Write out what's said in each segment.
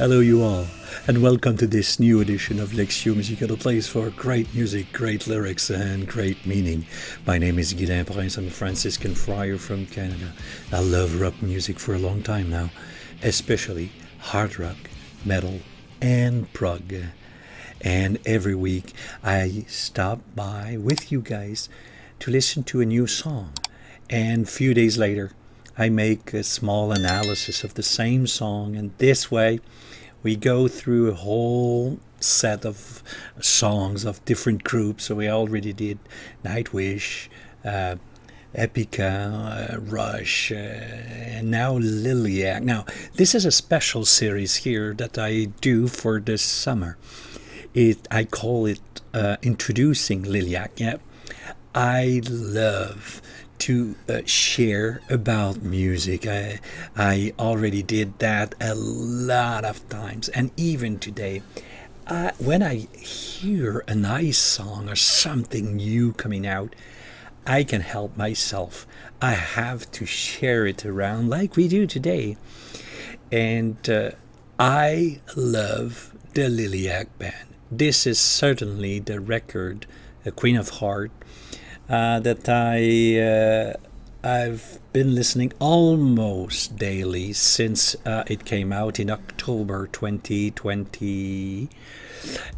Hello, you all, and welcome to this new edition of Lectio Musica, the place for great music, great lyrics, and great meaning. My name is Guilain Prince. I'm a Franciscan friar from Canada. I love rock music for a long time now, especially hard rock, metal, and prog. And every week I stop by with you guys to listen to a new song. And a few days later, I make a small analysis of the same song, and this way we go through a whole set of songs of different groups. So we already did Nightwish, Epica, Rush, and now Liliac. Now, this is a special series here that I do for this summer. I call it Introducing Liliac. Yeah, I love to share about music. I already did that a lot of times, and even today, when I hear a nice song or something new coming out, I can help myself. I have to share it around like we do today. And I love the Liliac Band. This is certainly the record, Queen of Heart, that I've been listening almost daily since it came out in October 2020,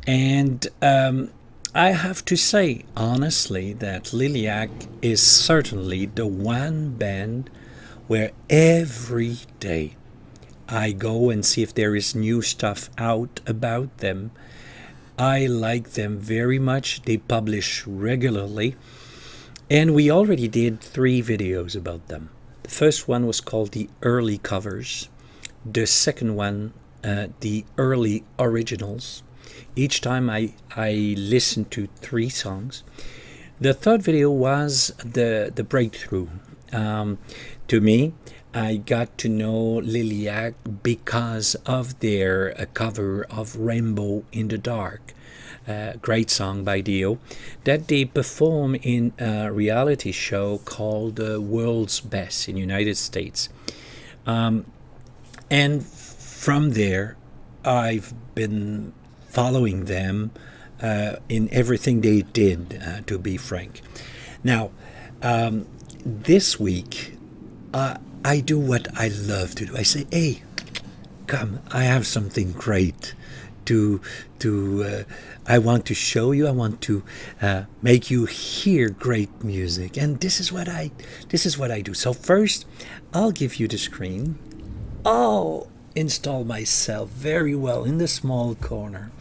and I have to say honestly that Liliac is certainly the one band where every day I go and see if there is new stuff out about them. I like them very much. They publish regularly. And we already did 3 videos about them. The first one was called The Early Covers. The second one, The Early Originals. Each time I listened to 3 songs. The third video was the breakthrough. To me, I got to know Liliac because of their cover of Rainbow in the Dark. Great song by Dio that they perform in a reality show called World's Best in the United States. And from there, I've been following them in everything they did, to be frank. Now, this week, I do what I love to do. I say, hey, come, I have something great to I want to show you. I want to make you hear great music, and this is what I do. So first, I'll give you the screen. I'll install myself very well in the small corner.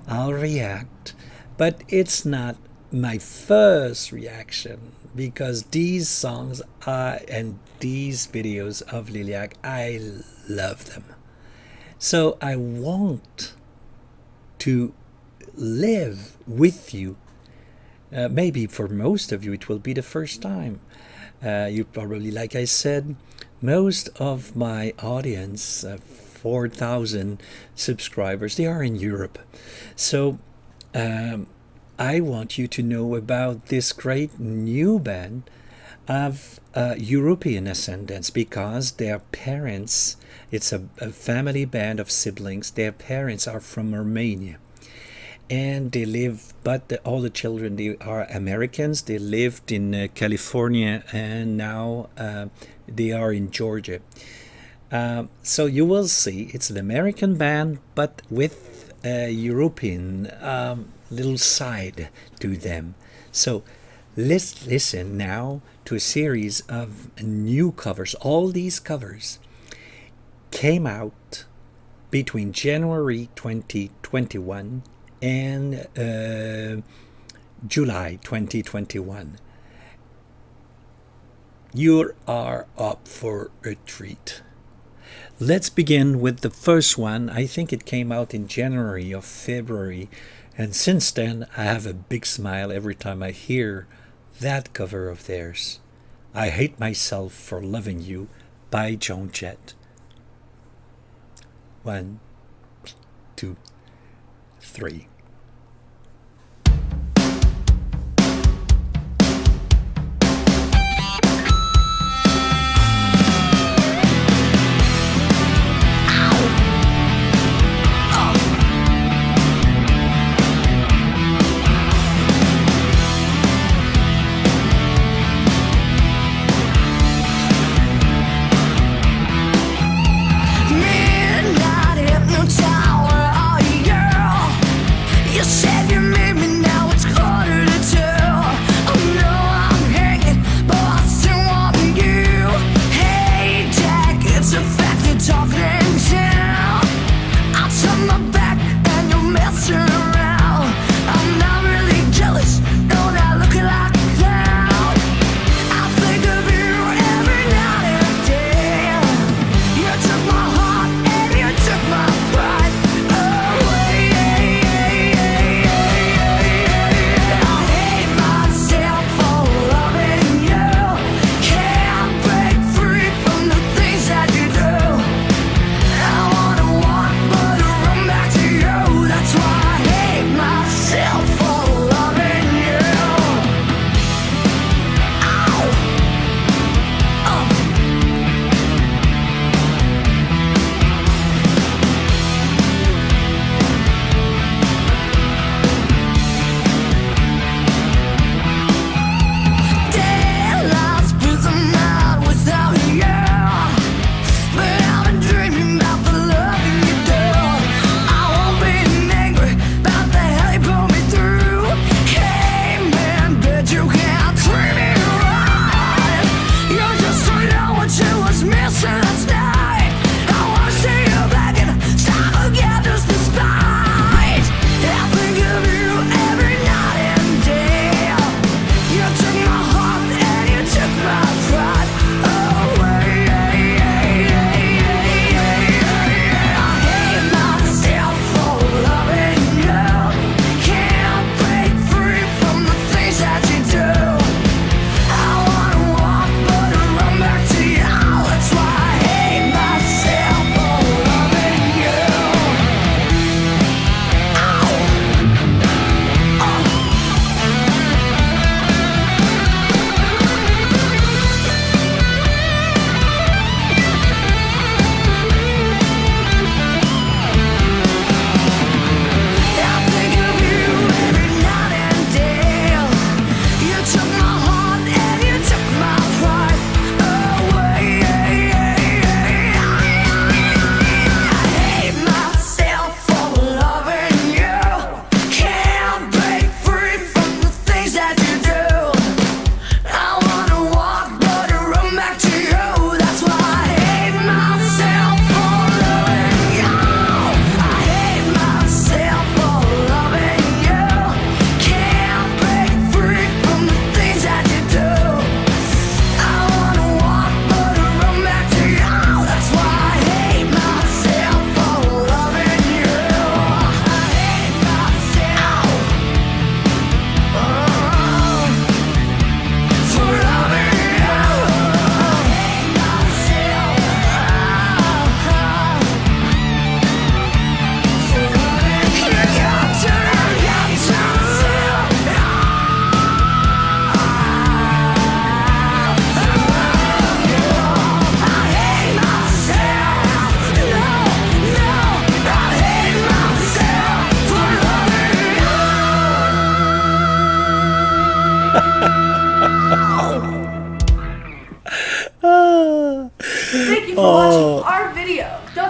I'll react, but it's not my first reaction because these songs and these videos of Liliac, I love them. So I want to live with you. Maybe for most of you it will be the first time. You probably, like I said, most of my audience, 4,000 subscribers, they are in Europe. So I want you to know about this great new band of European ascendance because their parents, it's a family band of siblings, their parents are from Romania. And they live, but all the children, they are Americans. They lived in California, and now they are in Georgia. So you will see, it's an American band, but with a European little side to them. So let's listen now to a series of new covers. All these covers came out between January 2021 and July 2021. You are up for a treat. Let's begin with the first one. I think it came out in January or February, and since then I have a big smile every time I hear that cover of theirs. I Hate Myself for Loving You by Joan Jett. 1, 2, 3.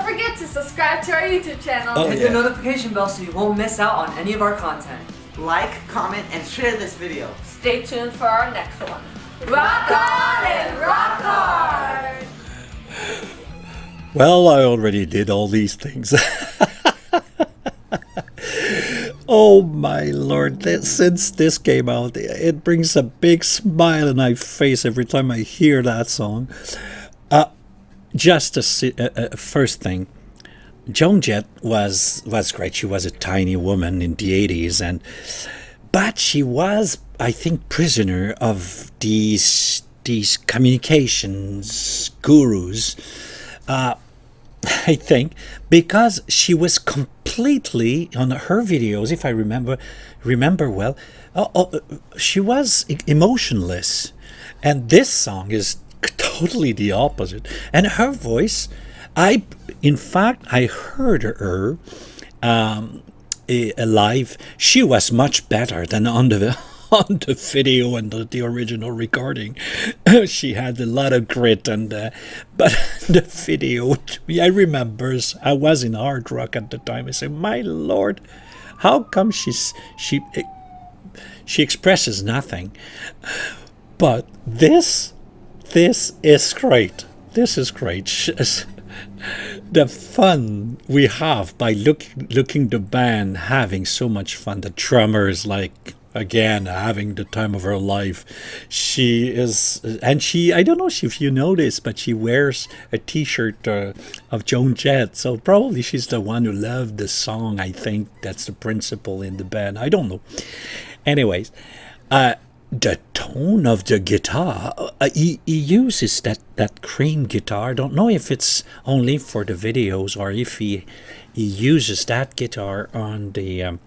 forget to subscribe to our YouTube channel. Oh, Hit yeah. the notification bell so you won't miss out on any of our content. Like, comment, and share this video. Stay tuned for our next one. Rock on and rock hard! Well, I already did all these things. Oh my lord, since this came out, it brings a big smile on my face every time I hear that song. Just a first thing, Joan Jett was great. She was a tiny woman in the 80s, but she was, I think, prisoner of these communications gurus. I think because she was completely on her videos, if I remember well, she was emotionless, and this song is totally the opposite. And her voice, in fact, I heard her live. She was much better than on the on the video and the original recording. She had a lot of grit, but the video, I remember, I was in hard rock at the time. I said, my lord, how come she expresses nothing? But this is great. This is great. The fun we have by looking the band having so much fun. The drummers, like, again, having the time of her life. She is, and I don't know if you notice, but she wears a t-shirt of Joan Jett, so probably she's the one who loved the song. I think that's the principal in the band. I don't know. Anyways, the tone of the guitar, he uses that cream guitar. I don't know if it's only for the videos or if he uses that guitar on the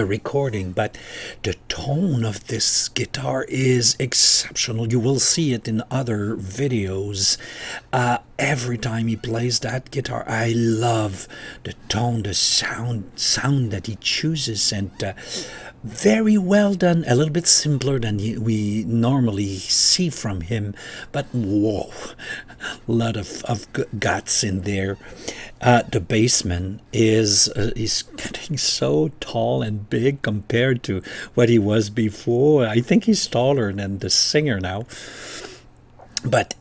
recording, but the tone of this guitar is exceptional. You will see it in other videos. Every time he plays that guitar, I love the tone, the sound that he chooses, and very well done. A little bit simpler than we normally see from him, but whoa, a lot of guts in there. The bassman is getting so tall and big compared to what he was before. I think he's taller than the singer now. But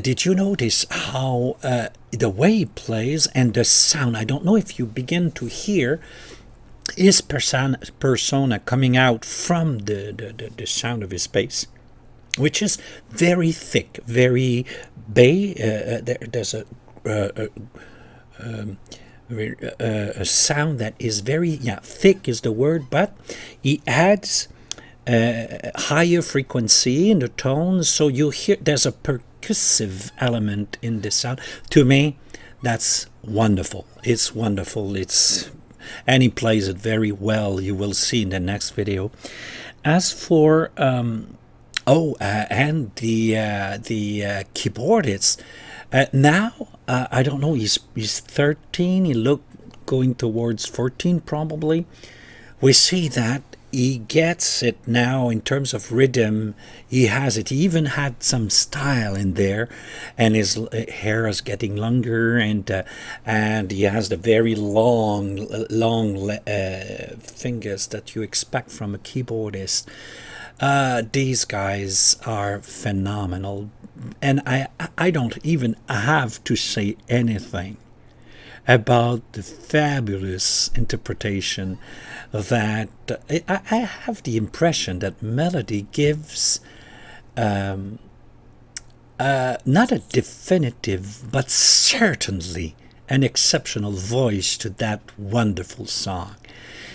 did you notice how the way he plays and the sound? I don't know if you begin to hear his persona coming out from the sound of his bass, which is very thick, very there's a sound that is very thick is the word, but he adds higher frequency in the tones, so you hear there's a percussive element in the sound. To me, that's wonderful. It's wonderful. And he plays it very well. You will see in the next video. As for and the keyboardist, now I don't know. He's 13. He looked going towards 14 probably. We see that he gets it now in terms of rhythm. He has it. He even had some style in there, and his hair is getting longer, and he has the very long fingers that you expect from a keyboardist. These guys are phenomenal, and I don't even have to say anything about the fabulous interpretation that I have the impression that Melody gives not a definitive but certainly an exceptional voice to that wonderful song.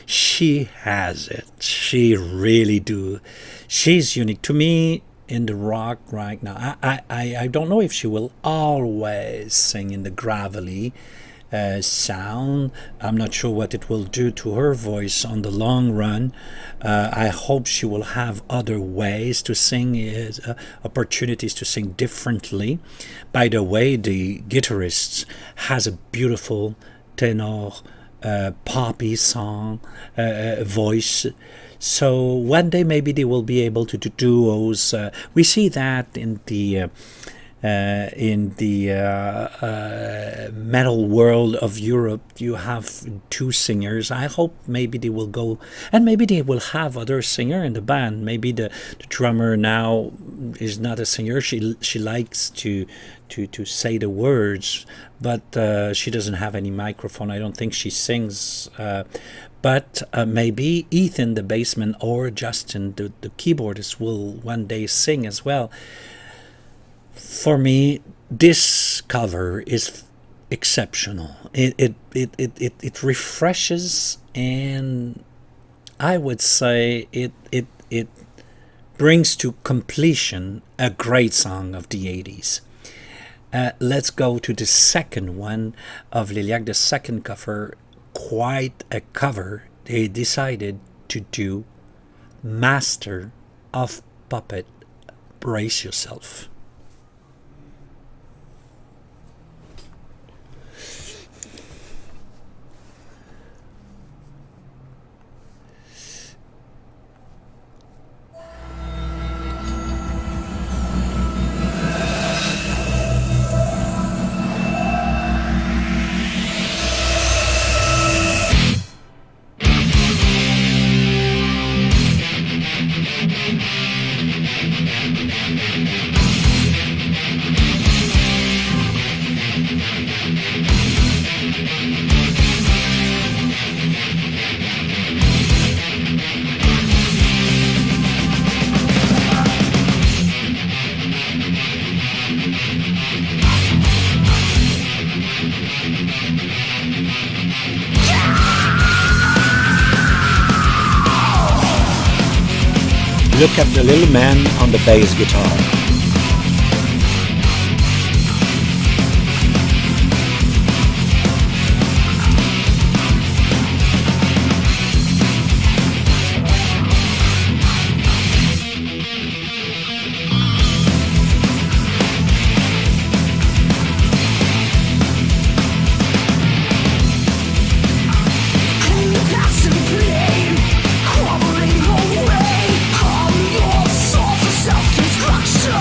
She has it. She really do. She's unique to me in the rock right now. I don't know if she will always sing in the gravelly sound. I'm not sure what it will do to her voice on the long run. I hope she will have other ways to sing, opportunities to sing differently. By the way, the guitarist has a beautiful tenor poppy song voice. So one day maybe they will be able to do duos. We see that in the in the metal world of Europe, you have two singers. I hope maybe they will go, and maybe they will have other singer in the band. Maybe the drummer now is not a singer. She likes to say the words, but she doesn't have any microphone. I don't think she sings. But maybe Ethan, the bassman, or Justin, the keyboardist, will one day sing as well. For me, this cover is exceptional. It refreshes, and I would say it brings to completion a great song of the 80s. Let's go to the second one of Liliac, the second cover. Quite a cover. They decided to do Master of Puppet. Brace yourself. Look at the little man on the bass guitar. Self-destruction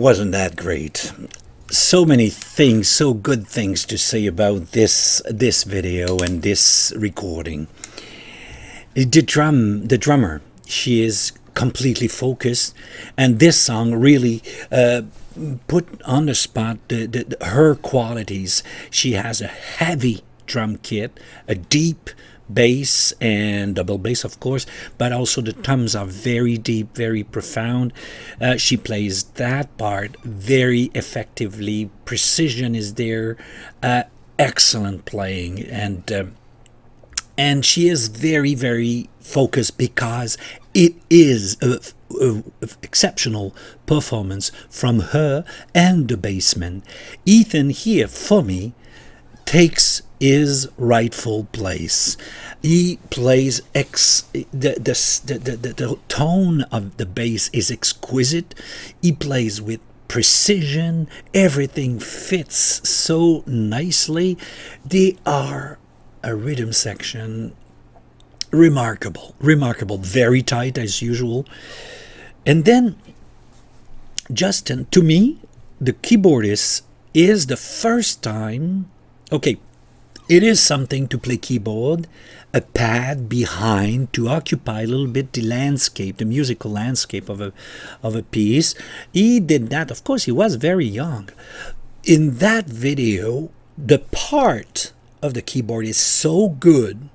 Wasn't that great? So many things, so good things to say about this video and this recording. The drummer, she is completely focused, and this song really put on the spot her qualities. She has a heavy drum kit, a deep bass and double bass, of course, but also the toms are very deep, very profound. She plays that part very effectively. Precision is there, excellent playing, and she is very, very focused because it is a exceptional performance from her and the bassman. Ethan here, for me, takes his rightful place. He plays the tone of the bass is exquisite. He plays with precision. Everything fits so nicely. They are a rhythm section remarkable, very tight as usual. And then Justin, to me, the keyboardist, is the first time. Okay, it is something to play keyboard, a pad behind to occupy a little bit the landscape, the musical landscape of a piece. He did that. Of course, he was very young. In that video, the part of the keyboard is so good.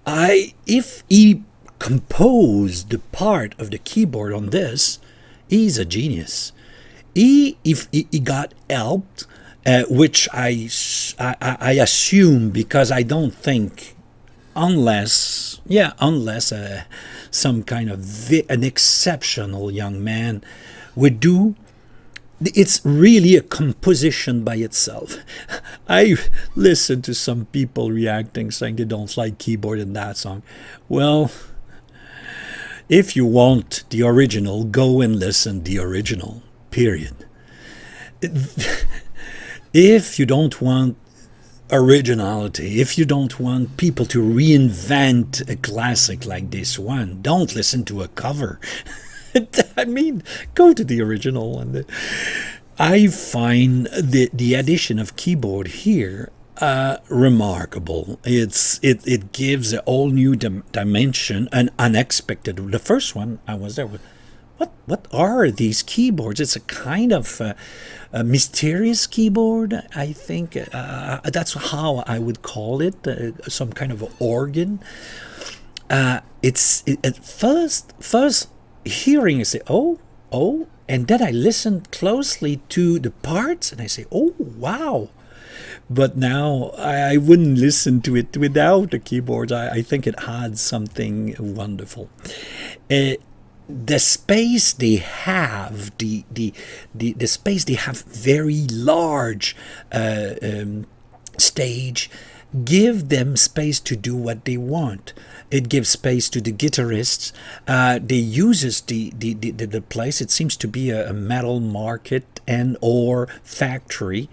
If he composed the part of the keyboard on this, he's a genius. If he got helped, which I assume, because I don't think, unless some kind of an exceptional young man would do. It's really a composition by itself. I listened to some people reacting, saying they don't like keyboard in that song. Well, if you want the original, go and listen the original, period. If you don't want originality, if you don't want people to reinvent a classic like this one, don't listen to a cover. I mean, go to the original. And I find the addition of keyboard here remarkable. It gives a whole new dimension, an unexpected. The first one I was there with, what are these keyboards? It's a kind of a mysterious keyboard, I think. That's how I would call it. Some kind of organ. It's at first hearing, I say, oh, and then I listen closely to the parts, and I say, oh, wow. But now I wouldn't listen to it without the keyboards. I think it adds something wonderful. The space they have, the space they have, very large stage, give them space to do what they want. It gives space to the guitarists. They uses the place. It seems to be a metal market and or factory,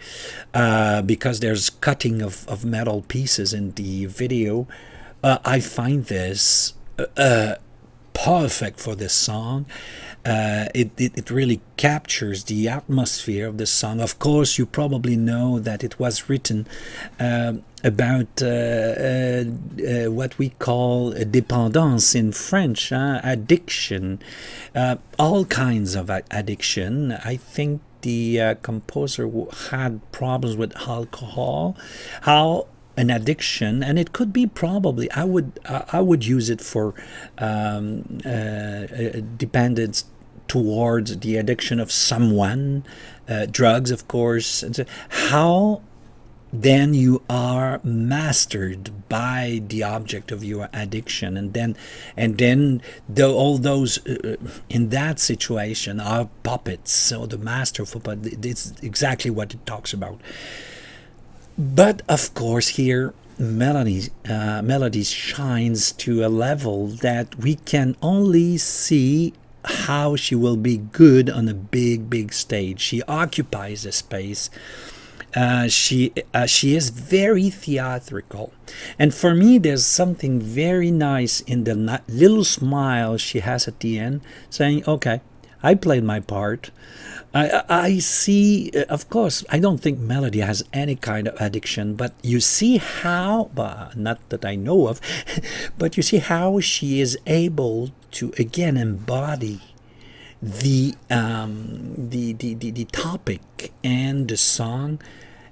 because there's cutting of metal pieces in the video. I find this perfect for this song. It really captures the atmosphere of the song. Of course, you probably know that it was written about what we call dépendance in French, addiction, all kinds of addiction. I think the composer had problems with alcohol, how an addiction, and it could be probably, I would use it for dependence towards the addiction of someone, drugs, of course. How then you are mastered by the object of your addiction, and then all those in that situation are puppets. So the master of puppet, it's exactly what it talks about. But of course here melodies shines to a level that we can only see how she will be good on a big stage. She occupies a space. She is very theatrical, and for me there's something very nice in the little smile she has at the end, saying, okay, I played my part. I see, of course, I don't think Melody has any kind of addiction, but you see how, not that I know of, but you see how she is able to again embody the topic and the song.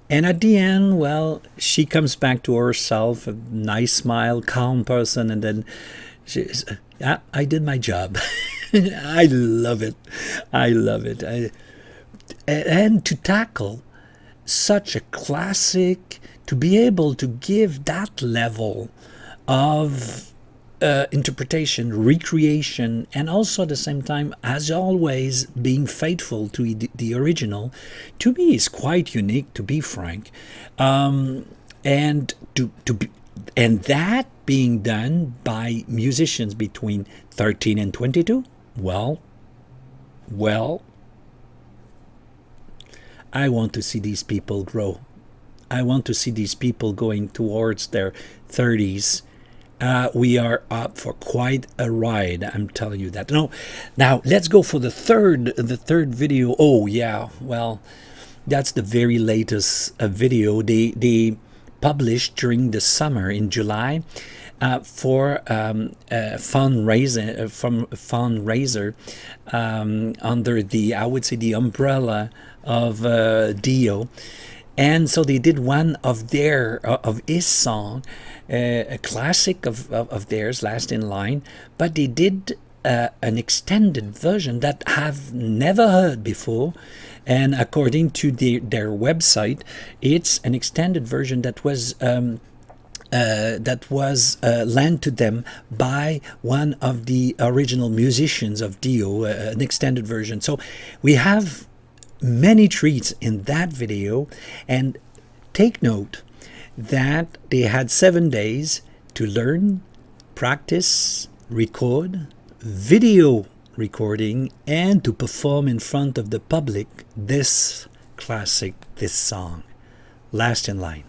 And at the end, well, she comes back to herself, a nice smile, calm person, and then she's, yeah, I did my job. I love it. I love it. And to tackle such a classic, to be able to give that level of interpretation, recreation, and also at the same time, as always, being faithful to the original, to me is quite unique, to be frank. And and that being done by musicians between 13 and 22, well, I want to see these people grow. I want to see these people going towards their 30s. We are up for quite a ride, I'm telling you that. No, now let's go for the third video. Oh yeah, well, that's the very latest video they published during the summer in July for fundraiser under the, I would say, the umbrella of Dio. And so they did one of his song, a classic of theirs, Last in Line, but they did an extended version that I've never heard before. And according to their website, it's an extended version that was lent to them by one of the original musicians of Dio, an extended version. So we have many treats in that video, and take note that they had 7 days to learn, practice, record, video recording, and to perform in front of the public this classic, this song, Last in Line.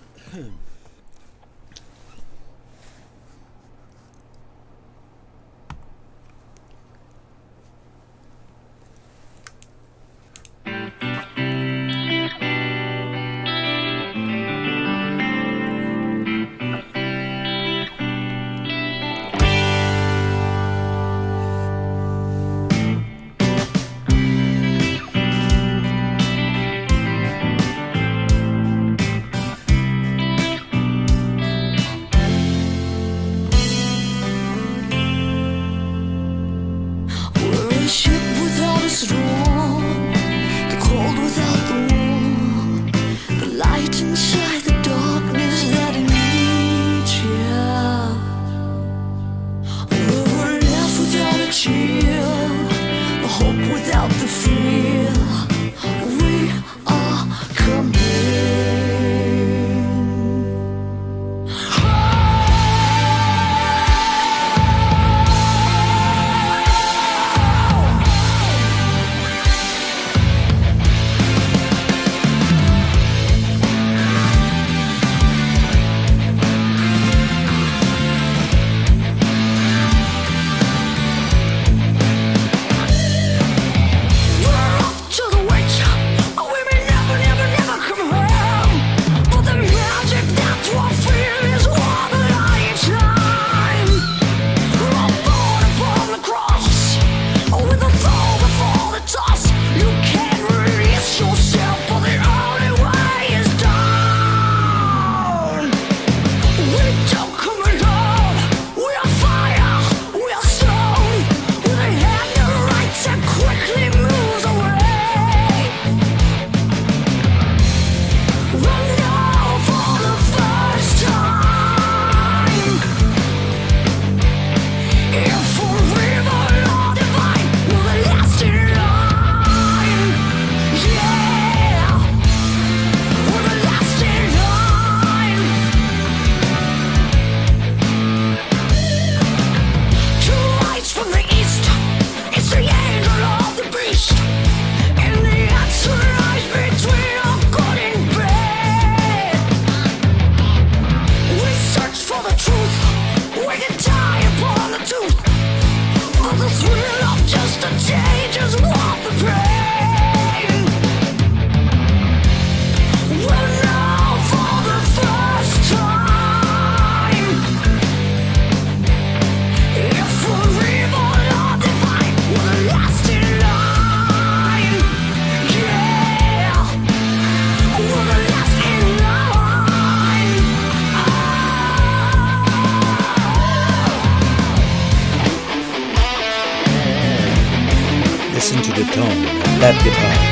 tone of that guitar.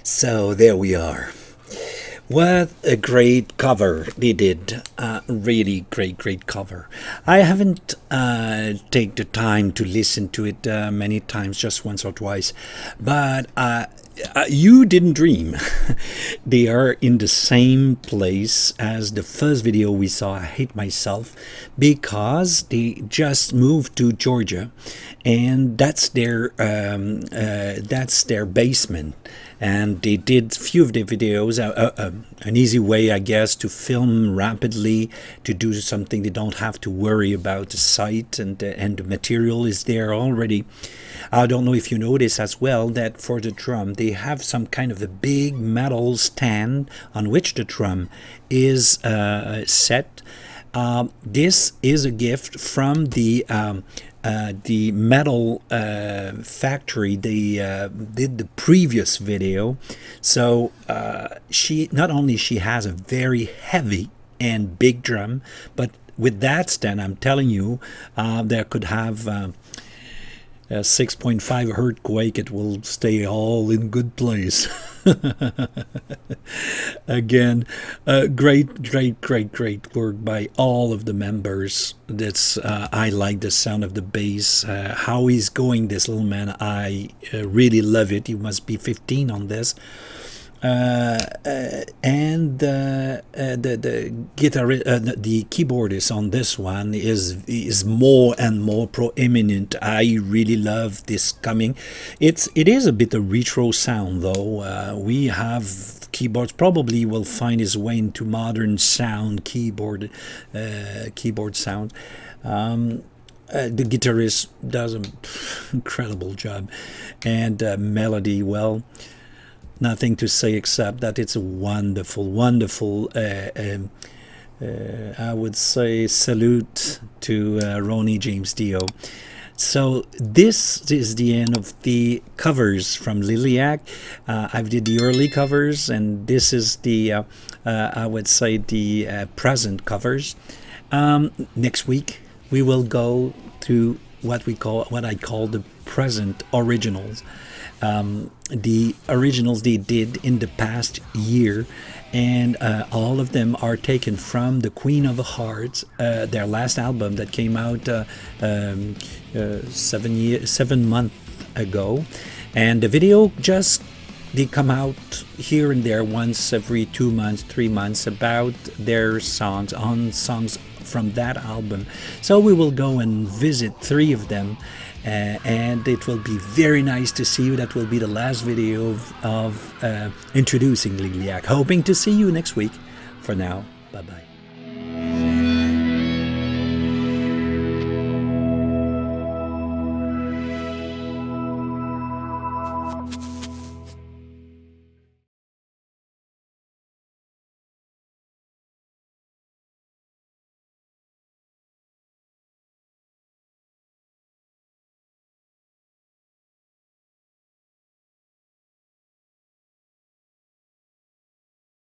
So there we are. What a great cover they did. Really great cover. I haven't take the time to listen to it many times, just once or twice, but you didn't dream. They are in the same place as the first video we saw, I Hate Myself, because they just moved to Georgia, and that's their basement. And they did few of the videos, an easy way, I guess, to film rapidly, to do something they don't have to worry about the site, and the material is there already. I don't know if you notice as well that for the drum they have some kind of a big metal stand on which the drum is set. This is a gift from the metal factory. They did the previous video, so she not only she has a very heavy and big drum, but with that stand, I'm telling you, there could have a 6.5 earthquake. It will stay all in good place. Again, great work by all of the members. That's I like the sound of the bass, how he's going, this little man. I really love it. He must be 15 on this. And the guitarist, the keyboardist on this one is more and more proeminent. I really love this coming. It is a bit of retro sound though. We have keyboards, probably will find his way into modern sound, keyboard sound. The guitarist does an incredible job, and melody, well, nothing to say except that it's a wonderful, I would say, salute to Ronnie James Dio. So this is the end of the covers from Liliac. I've did the early covers, and this is the I would say the present covers. Next week we will go to what I call the present originals. The originals they did in the past year, and all of them are taken from the Queen of Hearts, their last album that came out 7 months ago, and the video just they come out here and there once every 2 months, 3 months about their songs from that album. So we will go and visit 3 of them. And it will be very nice to see you. That will be the last video of introducing Liliac. Hoping to see you next week. For now, bye-bye.